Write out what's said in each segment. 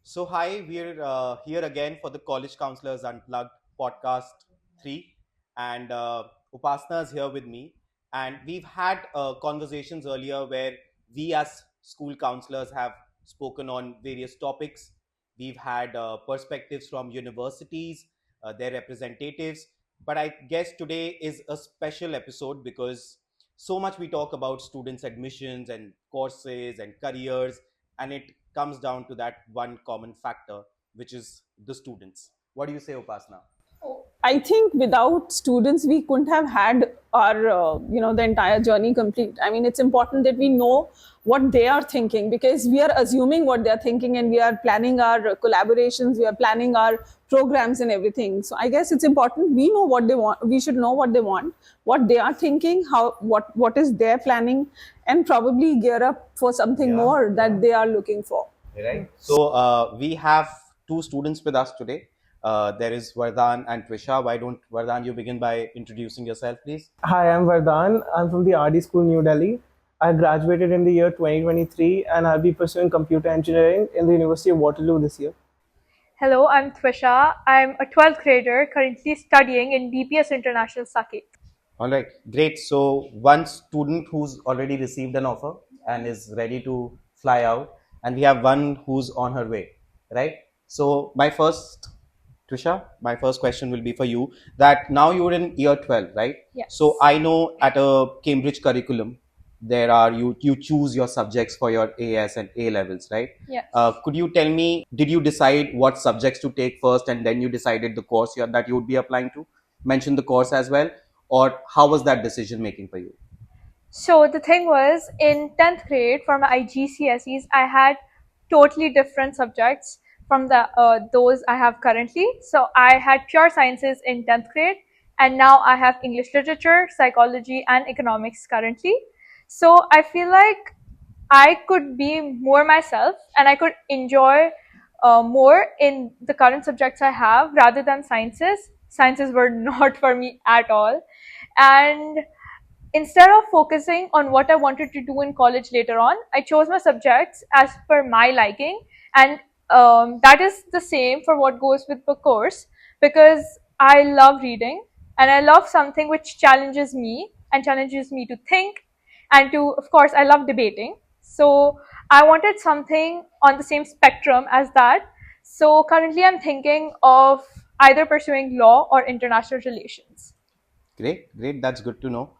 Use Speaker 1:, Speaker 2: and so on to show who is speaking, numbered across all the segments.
Speaker 1: So, hi, we're here again for the College Counselors Unplugged podcast 3. And Upasna is here with me. And we've had conversations earlier where we, as school counselors, have spoken on various topics. We've had perspectives from universities, their representatives. But I guess today is a special episode because so much we talk about students' admissions and courses and careers, and it comes down to that one common factor, which is the students. What do you say, Upasna?
Speaker 2: I think without students, we couldn't have had our, the entire journey complete. I mean, it's important that we know what they are thinking because we are assuming what they are thinking and we are planning our collaborations, we are planning our programs and everything. So I guess it's important we know what they want. We should know what they want, what they are thinking, what is their planning, and probably gear up for something
Speaker 1: Yeah,
Speaker 2: more
Speaker 1: yeah.
Speaker 2: that they are looking for.
Speaker 1: Right. So we have two students with us today. There is Vardhan and Trisha. Why don't Vardhan you begin by introducing yourself, please?
Speaker 3: Hi, I'm Vardhan. I'm from the RD School, New Delhi. I graduated in the year 2023 and I'll be pursuing computer engineering in the University of Waterloo this year.
Speaker 4: Hello, I'm Twisha. I'm a 12th grader currently studying in BPS International Saket.
Speaker 1: All right, great. So one student who's already received an offer and is ready to fly out, and we have one who's on her way, right? So Trisha, my first question will be for you. That now you're in year 12, right? So
Speaker 4: Yes.
Speaker 1: I know at a Cambridge curriculum, there are you choose your subjects for your AS and A levels, right?
Speaker 4: Yes.
Speaker 1: Could you tell me, did you decide what subjects to take first, and then you decided the course that you would be applying to? Mention the course as well, or how was that decision making for you?
Speaker 4: So the thing was, in 10th grade for my IGCSEs, I had totally different subjects from the those I have currently. So I had pure sciences in 10th grade, and now I have English literature, psychology, and economics currently. So I feel like I could be more myself and I could enjoy more in the current subjects I have rather than sciences. Sciences were not for me at all. And instead of focusing on what I wanted to do in college later on, I chose my subjects as per my liking. And that is the same for what goes with the course because I love reading and I love something which challenges me and challenges me to think and to, of course, I love debating. So I wanted something on the same spectrum as that. So currently I'm thinking of either pursuing law or international relations.
Speaker 1: Great, great. That's good to know.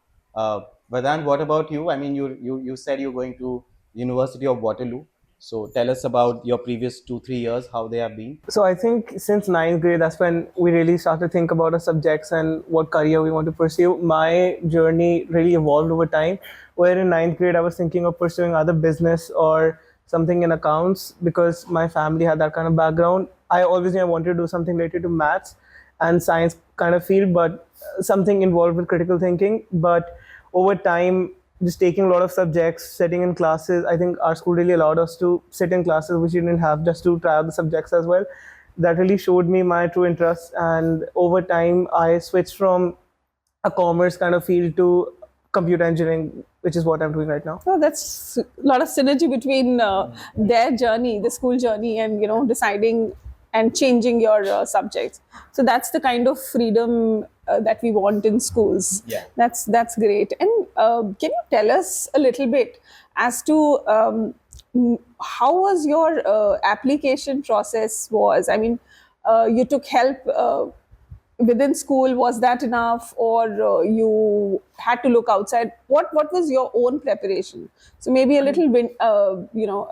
Speaker 1: Vedant, what about you? I mean, you said you're going to University of Waterloo. So tell us about your previous 2-3 years, how they have been.
Speaker 3: So I think since ninth grade, that's when we really start to think about our subjects and what career we want to pursue. My journey really evolved over time. Where in ninth grade, I was thinking of pursuing either business or something in accounts because my family had that kind of background. I always knew I wanted to do something related to maths and science kind of field, but something involved with critical thinking. But over time, just taking a lot of subjects, sitting in classes. I think our school really allowed us to sit in classes which we didn't have just to try out the subjects as well. That really showed me my true interest. And over time, I switched from a commerce kind of field to computer engineering, which is what I'm doing right now.
Speaker 2: So that's a lot of synergy between their journey, the school journey, and deciding and changing your subjects. So that's the kind of freedom that we want in schools.
Speaker 1: Yeah.
Speaker 2: That's great. And can you tell us a little bit as to how was your application process was? I mean, you took help. Within school, was that enough, or you had to look outside? What was your own preparation? So maybe a little bit, a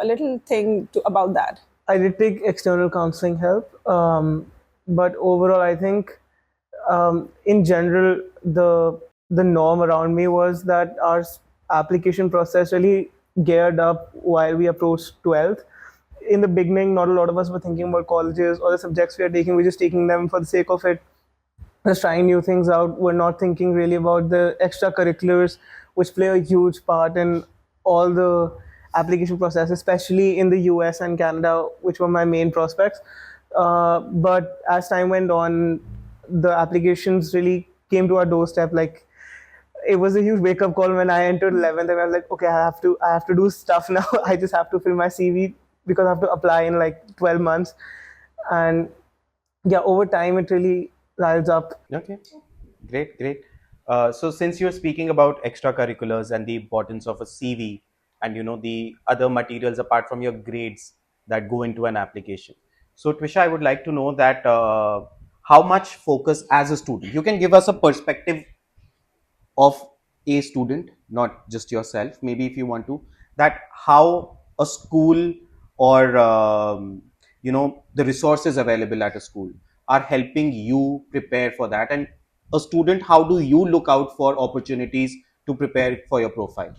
Speaker 2: little thing about that.
Speaker 3: I did take external counseling help, but overall, I think in general, the norm around me was that our application process really geared up while we approached 12th. In the beginning, not a lot of us were thinking about colleges or the subjects we are taking. We're just taking them for the sake of it, just trying new things out. We're not thinking really about the extracurriculars, which play a huge part in all the application process, especially in the US and Canada, which were my main prospects. But as time went on, the applications really came to our doorstep. Like it was a huge wake up call when I entered 11th, and I was like, okay, I have to do stuff now. I just have to fill my CV because I have to apply in like 12 months. And yeah, over time it really riles up.
Speaker 1: Okay, great, great. So since you're speaking about extracurriculars and the importance of a CV and the other materials apart from your grades that go into an application, so Twisha, I would like to know that how much focus as a student you can give us a perspective of a student, not just yourself, maybe if you want to, that how a school or the resources available at a school are helping you prepare for that, and a student, how do you look out for opportunities to prepare for your profile?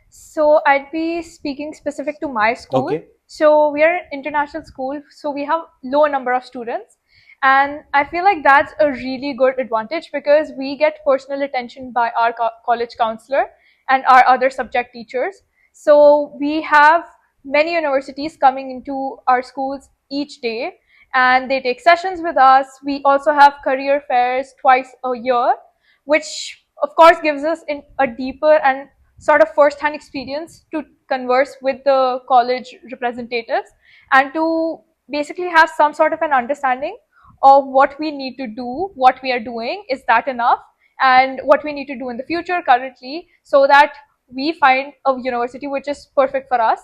Speaker 4: So I'd be speaking specific to my school.
Speaker 1: Okay.
Speaker 4: So we are an international school, so we have low number of students. And I feel like that's a really good advantage because we get personal attention by our college counselor and our other subject teachers. So we have many universities coming into our schools each day and they take sessions with us. We also have career fairs twice a year, which of course gives us a deeper and sort of first-hand experience to converse with the college representatives and to basically have some sort of an understanding of what we need to do, what we are doing, is that enough, and what we need to do in the future currently so that we find a university which is perfect for us.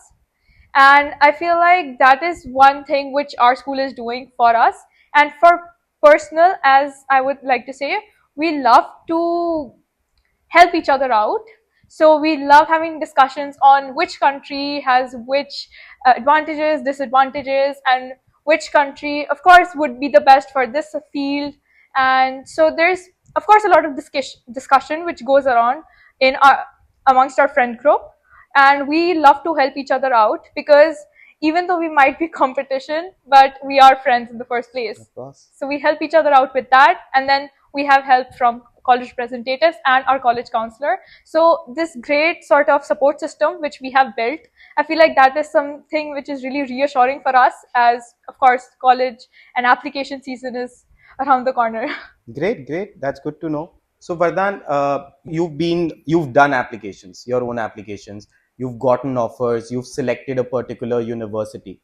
Speaker 4: And I feel like that is one thing which our school is doing for us. And for personal, as I would like to say, we love to help each other out. So we love having discussions on which country has which advantages, disadvantages, and which country, of course, would be the best for this field. And so there's, of course, a lot of discussion which goes around in our amongst our friend group, and we love to help each other out because even though we might be competition, but we are friends in the first place.
Speaker 1: Of course.
Speaker 4: So we help each other out with that, and then we have help from college representatives and our college counselor. So this great sort of support system which we have built, I feel like that is something which is really reassuring for us, as of course college and application season is around the corner.
Speaker 1: Great, great. That's good to know. So Vardhan, you've done applications, your own applications. You've gotten offers. You've selected a particular university.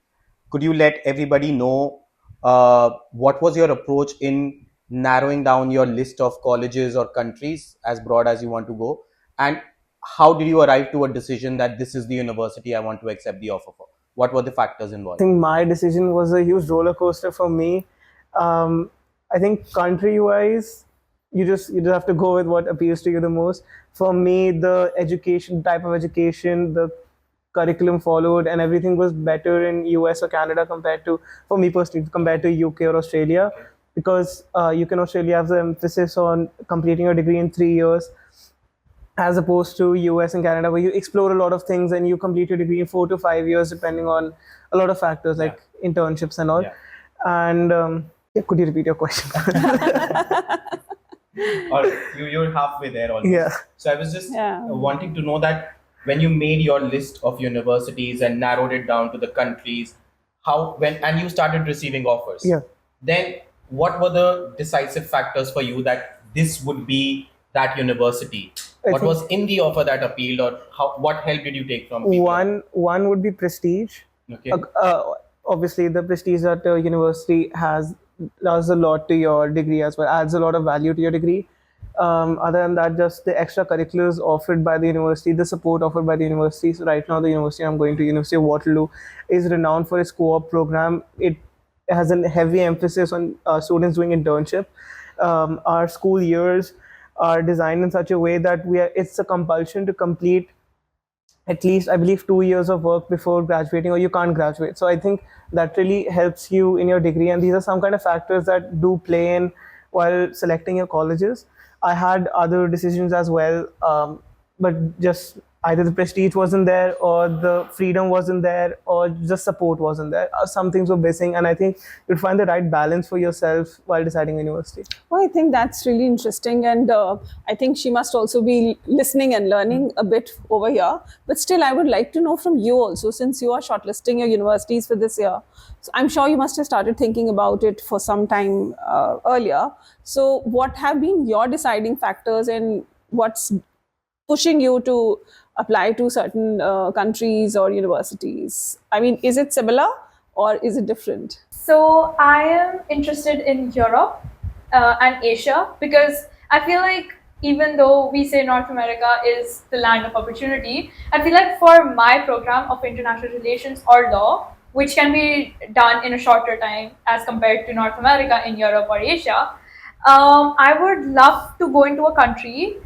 Speaker 1: Could you let everybody know what was your approach in narrowing down your list of colleges or countries as broad as you want to go, and how did you arrive to a decision that this is the university I want to accept the offer for? What were the factors
Speaker 3: I
Speaker 1: involved?
Speaker 3: think my decision was a huge roller coaster for me. I think country-wise, you just have to go with what appeals to you the most. For me, the type of education, the curriculum followed, and everything was better in US or Canada for me personally, compared to UK or Australia, because UK and Australia have the emphasis on completing your degree in 3 years, as opposed to US and Canada, where you explore a lot of things and you complete your degree in 4 to 5 years, depending on a lot of factors like internships and all.
Speaker 1: Yeah.
Speaker 3: And could you repeat your question?
Speaker 1: Or you're halfway there almost.
Speaker 3: Yeah.
Speaker 1: So I was just
Speaker 2: Yeah.
Speaker 1: wanting to know that when you made your list of universities and narrowed it down to the countries, and you started receiving offers.
Speaker 3: Yeah.
Speaker 1: Then what were the decisive factors for you that this would be that university?
Speaker 3: I
Speaker 1: What
Speaker 3: think-
Speaker 1: was in the offer that appealed, or what help did you take from people?
Speaker 3: One would be prestige.
Speaker 1: Okay.
Speaker 3: Obviously, the prestige at a university does a lot to your degree as well, adds a lot of value to your degree. Other than that, just the extracurriculars offered by the university, the support offered by the university. So right now, the university I'm going to, University of Waterloo, is renowned for its co-op program. It has a heavy emphasis on students doing internship. Our school years are designed in such a way that it's a compulsion to complete at least, I believe, 2 years of work before graduating, or you can't graduate. So I think that really helps you in your degree, and these are some kind of factors that do play in while selecting your colleges. I had other decisions as well, but just either the prestige wasn't there, or the freedom wasn't there, or just support wasn't there. Some things were missing, and I think you'd find the right balance for yourself while deciding university.
Speaker 2: Well, I think that's really interesting, and I think she must also be listening and learning a bit over here. But still, I would like to know from you also, since you are shortlisting your universities for this year. So I'm sure you must have started thinking about it for some time earlier. So what have been your deciding factors, and what's pushing you to apply to certain countries or universities? I mean, is it similar or is it different?
Speaker 4: So I am interested in Europe and Asia because I feel like even though we say North America is the land of opportunity, I feel like for my program of international relations or law, which can be done in a shorter time as compared to North America in Europe or Asia, I would love to go into a country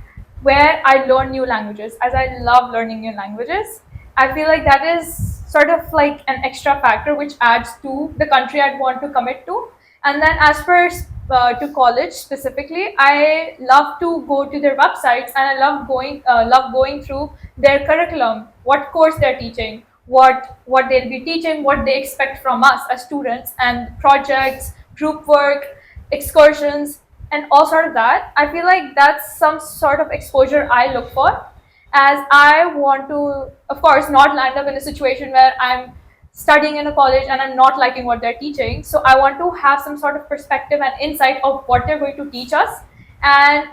Speaker 4: where I learn new languages, as I love learning new languages. I feel like that is sort of like an extra factor which adds to the country I'd want to commit to. And then, as for to college specifically, I love to go to their websites and I love going through their curriculum, what course they're teaching, what they'll be teaching, what they expect from us as students, and projects, group work, excursions, and all sort of that. I feel like that's some sort of exposure I look for, as I want to, of course, not land up in a situation where I'm studying in a college and I'm not liking what they're teaching. So I want to have some sort of perspective and insight of what they're going to teach us. And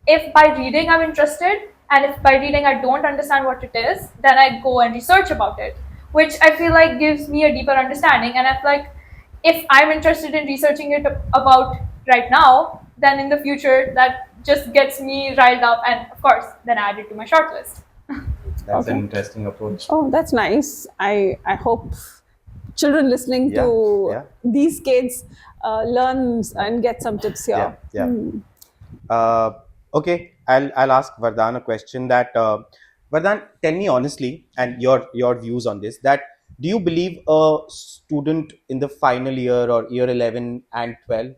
Speaker 4: if by reading I'm interested, and if by reading I don't understand what it is, then I go and research about it, which I feel like gives me a deeper understanding. And I feel like if I'm interested in researching it about right now, then in the future that just gets me riled up, and of course then add it to my shortlist.
Speaker 1: That's
Speaker 2: Okay.
Speaker 1: an interesting approach.
Speaker 2: Oh, that's nice. I hope children listening
Speaker 1: Yeah,
Speaker 2: to
Speaker 1: yeah.
Speaker 2: these kids learn and get some tips here.
Speaker 1: Yeah. Okay, I'll ask Vardhan a question. That Vardhan, tell me honestly, and your views on this. That do you believe a student in the final year or year 11 and 12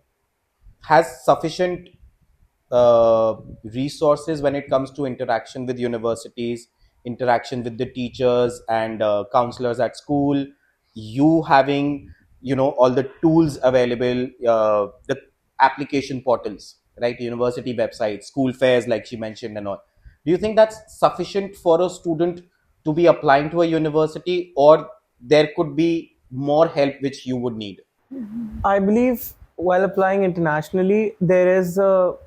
Speaker 1: has sufficient resources when it comes to interaction with universities, interaction with the teachers and counselors at school, you having all the tools available, the application portals, right, university websites, school fairs like she mentioned and all. Do you think that's sufficient for a student to be applying to a university, or there could be more help which you would need?
Speaker 3: I believe while applying internationally, there is a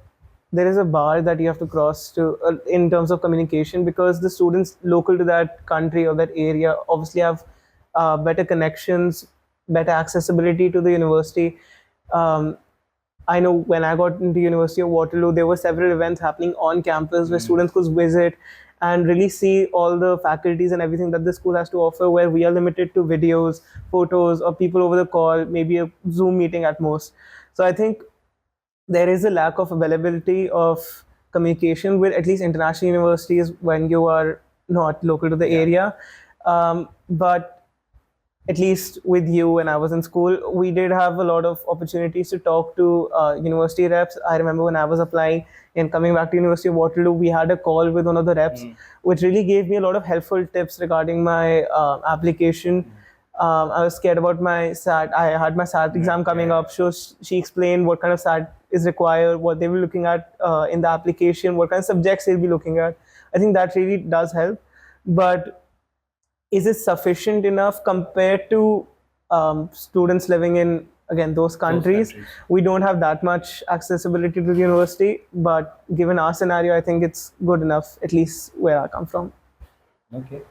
Speaker 3: bar that you have to cross to in terms of communication, because the students local to that country or that area obviously have better connections, better accessibility to the university. Um, I know when I got into University of Waterloo, there were several events happening on campus where students could visit and really see all the faculties and everything that the school has to offer, where we are limited to videos, photos, or people over the call, maybe a Zoom meeting at most. So I think there is a lack of availability of communication with at least international universities when you are not local to the area. But at least with you, when I was in school, we did have a lot of opportunities to talk to university reps. I remember when I was applying and coming back to University of Waterloo, we had a call with one of the reps, which really gave me a lot of helpful tips regarding my application. I was scared about my SAT. I had my SAT exam coming up, so she explained what kind of SAT is required, what they were looking at in the application, what kind of subjects they'll be looking at. I think that really does help. But is it sufficient enough compared to students living in, again, those countries? We don't have that much accessibility to the university, but given our scenario, I think it's good enough, at least where I come from.
Speaker 5: Okay.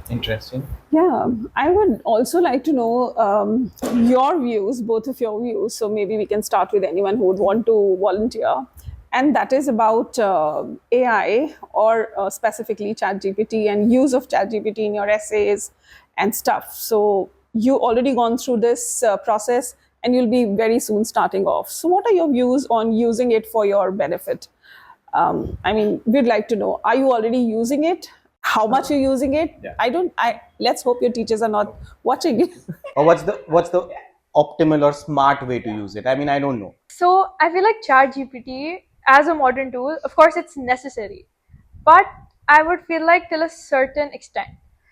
Speaker 5: Interesting.
Speaker 2: Yeah, I would also like to know your views, both of your views. So maybe we can start with anyone who would want to volunteer. And that is about AI, or specifically ChatGPT, and use of ChatGPT in your essays and stuff. So you already gone through this process and you'll be very soon starting off. So what are your views on using it for your benefit? I mean, we'd like to know, are you already using it? How much you're using it? Let's hope your teachers are not watching it.
Speaker 1: Or what's the optimal or smart way to use it? I mean, I don't know.
Speaker 4: So I feel like ChatGPT as a modern tool, of course, it's necessary, but I would feel like till a certain extent.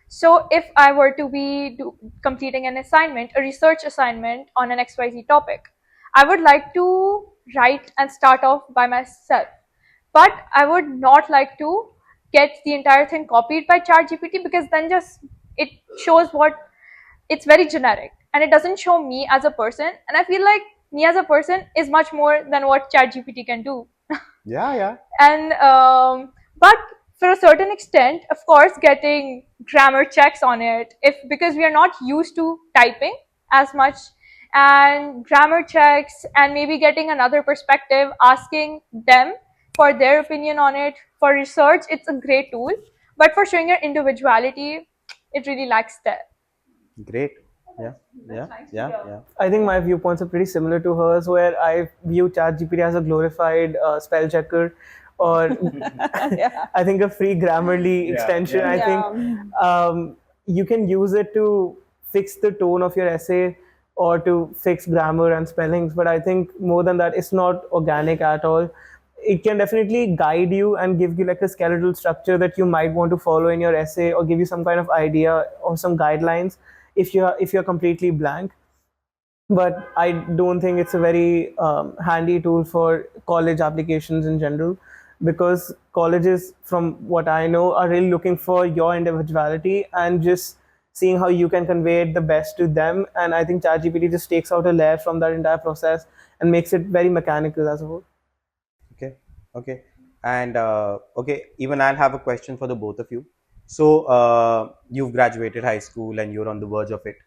Speaker 4: So if I were to be completing an assignment, a research assignment on an XYZ topic, I would like to write and start off by myself, but I would not like to get the entire thing copied by ChatGPT, because then just it shows what it's very generic and it doesn't show me as a person. And I feel like me as a person is much more than what ChatGPT can do.
Speaker 1: Yeah.
Speaker 4: And but for a certain extent, of course, getting grammar checks on it, if because we are not used to typing as much, and grammar checks, and maybe getting another perspective, asking them for their opinion on it. For research, it's a great tool, but for showing your individuality, it really lacks that.
Speaker 1: Great. Yeah. Yeah. Yeah. Yeah.
Speaker 3: I think my viewpoints are pretty similar to hers, where I view ChatGPT as a glorified spell checker, or
Speaker 2: Yeah.
Speaker 3: I think a free Grammarly
Speaker 5: Yeah,
Speaker 3: extension.
Speaker 5: yeah.
Speaker 3: I think you can use it to fix the tone of your essay or to fix grammar and spellings. But I think more than that, it's not organic at all. It can definitely guide you and give you like a skeletal structure that you might want to follow in your essay, or give you some kind of idea or some guidelines if you're completely blank. But I don't think it's a very handy tool for college applications in general, because colleges, from what I know, are really looking for your individuality and just seeing how you can convey it the best to them. And I think ChatGPT just takes out a layer from that entire process and makes it very mechanical as a whole.
Speaker 1: Okay. Okay. And okay, even I'll have a question for the both of you. So you've graduated high school and you're on the verge of it.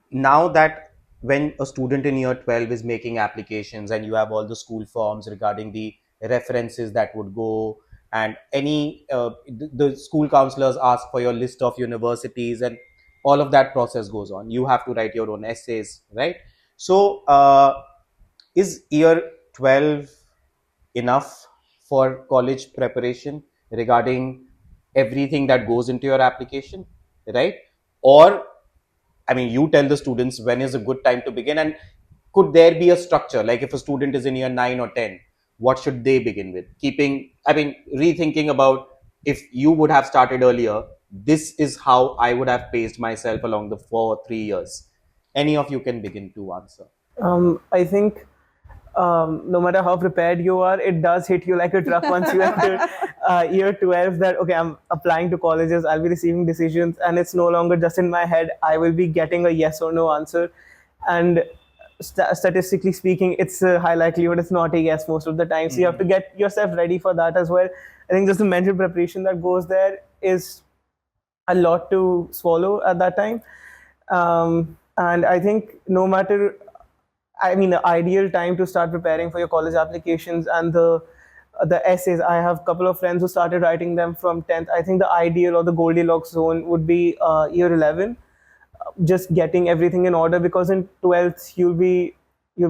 Speaker 1: Now that when a student in year 12 is making applications and you have all the school forms regarding the references that would go, and any the school counselors ask for your list of universities, and all of that process goes on, you have to write your own essays, right? So is year 12 enough for college preparation regarding everything that goes into your application, right? Or, I mean, you tell the students when is a good time to begin, and could there be a structure? Like if a student is in year 9 or 10, what should they begin with? Keeping, I mean, rethinking about if you would have started earlier, this is how I would have paced myself along the 3 years. Any of you can begin to answer.
Speaker 3: I think no matter how prepared you are, it does hit you like a truck once you enter year 12, that, okay, I'm applying to colleges, I'll be receiving decisions, and it's no longer just in my head. I will be getting a yes or no answer. And statistically speaking, it's a high likelihood it's not a yes most of the time. So you have to get yourself ready for that as well. I think just the mental preparation that goes there is a lot to swallow at that time. And I think no matter, I mean, the ideal time to start preparing for your college applications and the essays. I have a couple of friends who started writing them from 10th. I think the ideal or the Goldilocks zone would be year 11, just getting everything in order, because in 12th you'll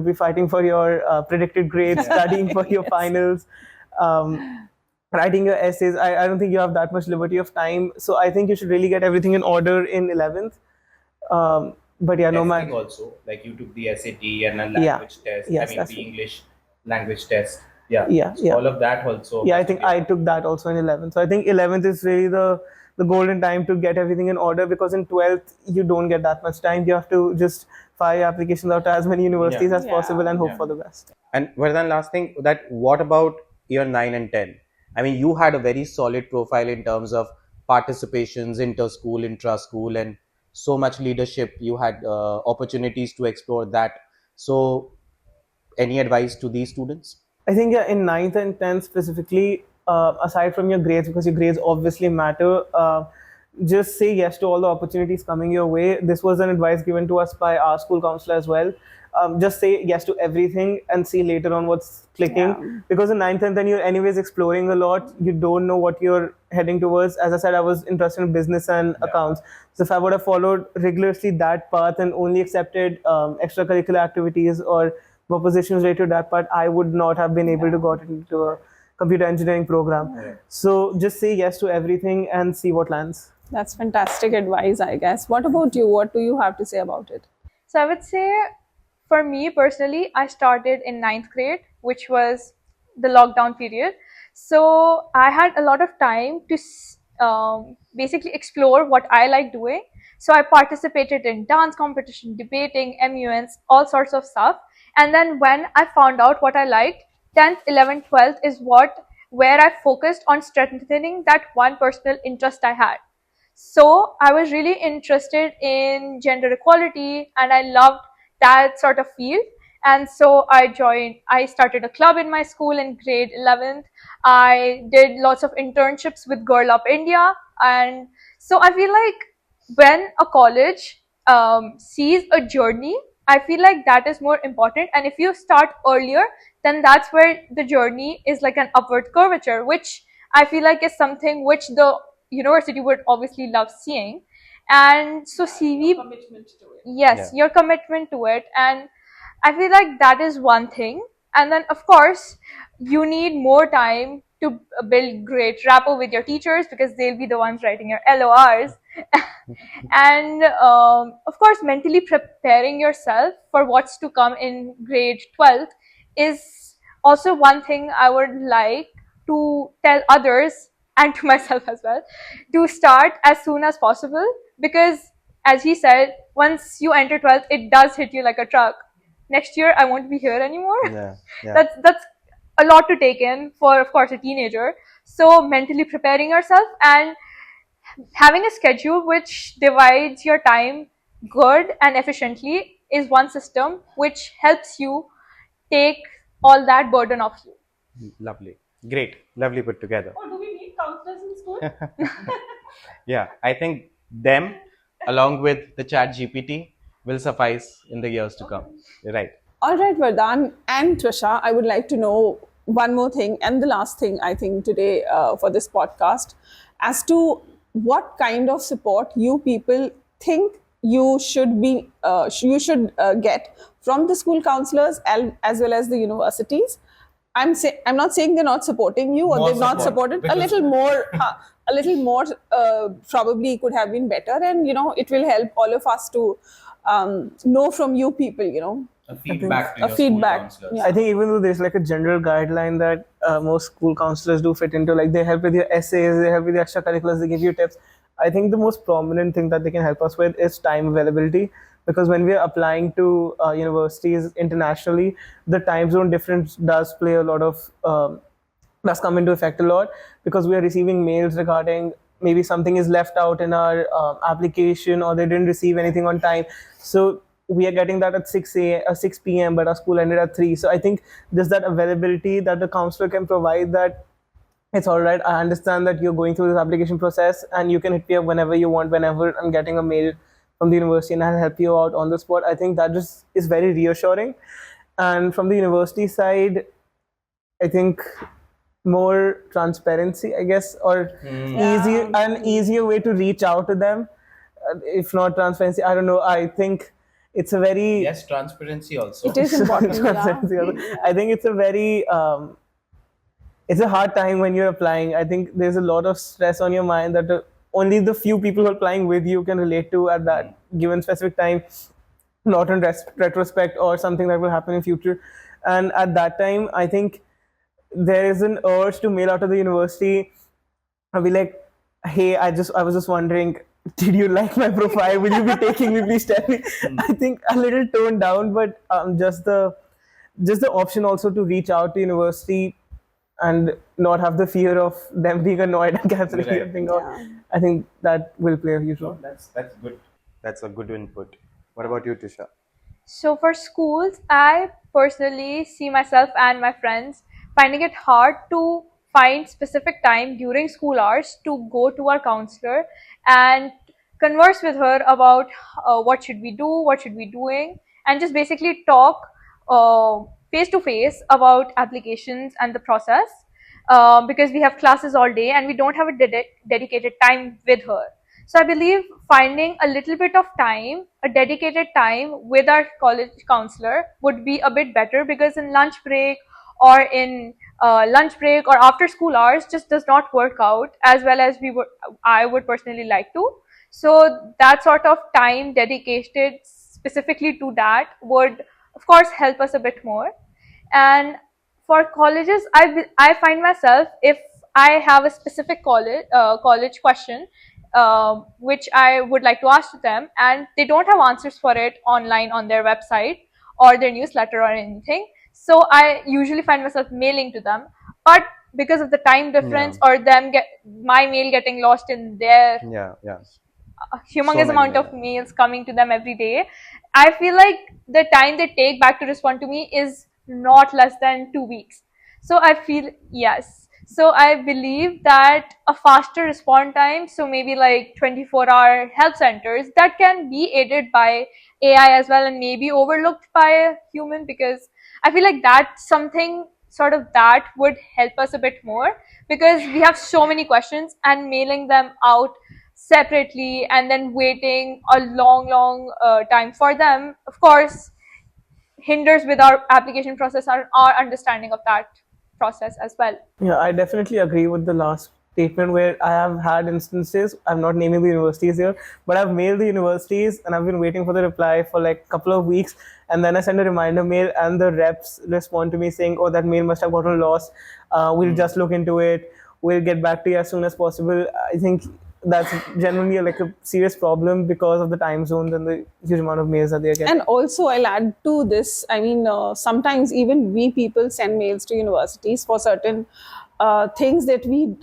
Speaker 3: be fighting for your predicted grades, studying for your finals, writing your essays. I don't think you have that much liberty of time. So I think you should really get everything in order in 11th. But yeah, no
Speaker 5: Testing
Speaker 3: matter.
Speaker 5: also, like you took the SAT and a
Speaker 3: Yeah.
Speaker 5: language test.
Speaker 3: Yes,
Speaker 5: I mean,
Speaker 3: that's
Speaker 5: the
Speaker 3: true.
Speaker 5: English language test. Yeah.
Speaker 3: Yeah,
Speaker 5: So
Speaker 3: yeah.
Speaker 5: all of that also.
Speaker 3: Yeah, I
Speaker 5: has to
Speaker 3: think
Speaker 5: be-
Speaker 3: I took that also in 11th. So I think 11th is really the golden time to get everything in order, because in 12th you don't get that much time. You have to just fire applications out to as many universities
Speaker 5: Yeah.
Speaker 3: as possible and hope
Speaker 5: Yeah.
Speaker 3: for the best.
Speaker 1: And Vardhan, last thing, that what about year 9 and 10? I mean, you had a very solid profile in terms of participations, inter-school, intra-school, and so much leadership. You had opportunities to explore that. So, any advice to these students?
Speaker 3: I think, yeah, in ninth and 10th specifically, aside from your grades, because your grades obviously matter, just say yes to all the opportunities coming your way. This was an advice given to us by our school counselor as well. Just say yes to everything and see later on what's clicking.
Speaker 2: Yeah.
Speaker 3: Because in ninth and then you're anyways exploring a lot. You don't know what you're heading towards. As I said, I was interested in business and accounts. So if I would have followed rigorously that path and only accepted extracurricular activities or propositions related to that part, I would not have been able to got into a computer engineering program. So just say yes to everything and see what lands.
Speaker 2: That's fantastic advice, I guess. What about you? What do you have to say about it?
Speaker 4: So I would say, for me personally, I started in ninth grade, which was the lockdown period. So I had a lot of time to basically explore what I like doing. So I participated in dance competition, debating, MUNs, all sorts of stuff. And then when I found out what I liked, 10th, 11th, 12th is where I focused on strengthening that one personal interest I had. So I was really interested in gender equality and I loved that sort of field. And so I started a club in my school in grade 11th. I did lots of internships with Girl Up India. And so I feel like when a college sees a journey, I feel like that is more important. And if you start earlier, then that's where the journey is like an upward curvature, which I feel like is something which the university would obviously love seeing. And so CV,
Speaker 2: Commitment to it.
Speaker 4: yes, your commitment to it. And I feel like that is one thing. And then, of course, you need more time to build great rapport with your teachers because they'll be the ones writing your LORs. And of course, mentally preparing yourself for what's to come in grade 12th is also one thing I would like to tell others and to myself as well, to start as soon as possible, because as he said, once you enter 12th, it does hit you like a truck. Next year I won't be here anymore.
Speaker 1: Yeah.
Speaker 4: That's a lot to take in for, of course, a teenager. So mentally preparing yourself and having a schedule which divides your time good and efficiently is one system which helps you take all that burden off you.
Speaker 1: Lovely. Great. Lovely put together.
Speaker 2: Oh, do we need counselors in school?
Speaker 1: Yeah, I think them along with the chat GPT will suffice in the years to come. Right.
Speaker 2: All right, Vardhan and Trisha, I would like to know one more thing, and the last thing I think today for this podcast, as to what kind of support you people think you should be, get from the school counselors as well as the universities. I'm not saying they're not supporting you or
Speaker 5: More
Speaker 2: they're not
Speaker 5: support,
Speaker 2: supported.
Speaker 5: because-
Speaker 2: A little more probably could have been better, and it will help all of us to know from you people.
Speaker 5: A feedback to
Speaker 2: a
Speaker 5: your
Speaker 2: feedback,
Speaker 5: school counselors.
Speaker 2: yeah.
Speaker 3: I think even though there's like a general guideline that most school counselors do fit into, like they help with your essays, they help with the extracurriculars, they give you tips. I think the most prominent thing that they can help us with is time availability, because when we are applying to universities internationally, the time zone difference does play a lot of does come into effect a lot, because we are receiving mails regarding maybe something is left out in our application, or they didn't receive anything on time. So we are getting that at 6 p.m., but our school ended at 3. So I think there's that availability that the counselor can provide, that it's all right, I understand that you're going through this application process and you can hit me up whenever you want, whenever I'm getting a mail from the university, and I'll help you out on the spot. I think that just is very reassuring. And from the university side, I think more transparency, I guess, or easier way to reach out to them. If not transparency, I don't know. I think it's a very
Speaker 5: Yes, transparency also.
Speaker 2: It is important.
Speaker 3: transparency also. I think it's a very it's a hard time when you're applying. I think there's a lot of stress on your mind that only the few people who are applying with you can relate to at that given specific time, not in retrospect or something that will happen in future. And at that time, I think there is an urge to mail out to the university. I'll be like, hey, I was just wondering, did you like my profile? Will you be taking me? Please tell me. I think a little toned down, but just the option also to reach out to university and not have the fear of them being annoyed and canceling
Speaker 5: Right.
Speaker 3: your thing out. I think that will play a huge role.
Speaker 5: That's good.
Speaker 1: That's a good input. What about you, Tisha?
Speaker 4: So for schools, I personally see myself and my friends finding it hard to find specific time during school hours to go to our counselor and converse with her about what should we do, what should we doing, and just basically talk face to face about applications and the process, because we have classes all day and we don't have a dedicated time with her. So I believe finding a little bit of time, a dedicated time with our college counselor would be a bit better, because in lunch break or after school hours just does not work out as well as I would personally like to. So that sort of time dedicated specifically to that would of course help us a bit more. And for colleges, I find myself, if I have a specific college question which I would like to ask to them, and they don't have answers for it online on their website or their newsletter or anything, so I usually find myself mailing to them. But because of the time difference or my mail getting lost in their
Speaker 1: Yeah.
Speaker 4: a humongous
Speaker 1: many,
Speaker 4: amount of
Speaker 1: yeah.
Speaker 4: mails coming to them every day. I feel like the time they take back to respond to me is not less than 2 weeks. So I feel, yes. So I believe that a faster response time, so maybe like 24-hour help centers, that can be aided by AI as well and maybe overlooked by a human, because I feel like that's something sort of that would help us a bit more, because we have so many questions and mailing them out separately and then waiting a long time for them, of course, hinders with our application process or our understanding of that process as well.
Speaker 3: Yeah, I definitely agree with the last statement where I have had instances, I'm not naming the universities here, but I've mailed the universities and I've been waiting for the reply for like a couple of weeks. And then I send a reminder mail and the reps respond to me saying, oh, that mail must have gotten lost. We'll just look into it. We'll get back to you as soon as possible. I think that's genuinely like a serious problem because of the time zones and the huge amount of mails that they get.
Speaker 2: And also, I'll add to this. I mean, sometimes even we people send mails to universities for certain things that we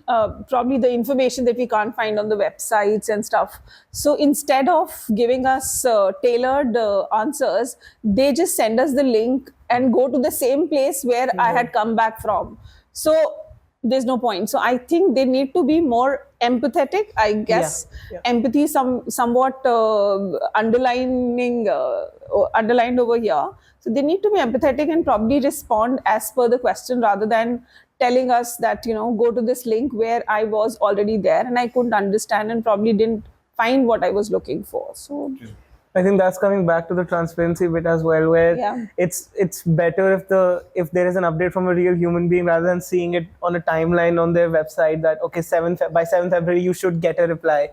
Speaker 2: probably the information that we can't find on the websites and stuff. So instead of giving us tailored answers, they just send us the link and go to the same place where I had come back from. So there's no point. So I think they need to be more empathetic. I guess empathy somewhat underlined over here. So they need to be empathetic and probably respond as per the question rather than telling us that, go to this link where I was already there and I couldn't understand and probably didn't find what I was looking for. So
Speaker 3: I think that's coming back to the transparency bit as well, where it's better if there is an update from a real human being rather than seeing it on a timeline on their website that okay, by 7th February you should get a reply.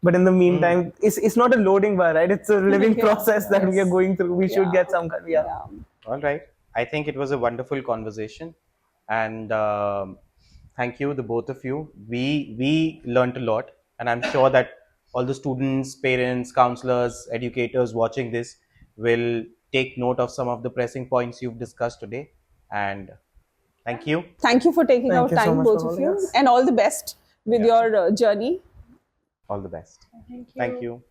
Speaker 3: But in the meantime, it's not a loading bar, right? It's a living process that we are going through. We should get some kind.
Speaker 1: All right. I think it was a wonderful conversation, and thank you, the both of you. We learned a lot, and I'm sure that all the students, parents, counselors, educators watching this will take note of some of the pressing points you've discussed today. And thank you.
Speaker 2: Thank you for taking
Speaker 3: Thank
Speaker 2: out
Speaker 3: you so
Speaker 2: time,
Speaker 3: much
Speaker 2: both
Speaker 3: for
Speaker 2: of
Speaker 3: holding
Speaker 2: you,
Speaker 3: us.
Speaker 2: and all the best with your journey.
Speaker 1: All the best.
Speaker 4: Thank you.
Speaker 1: Thank you.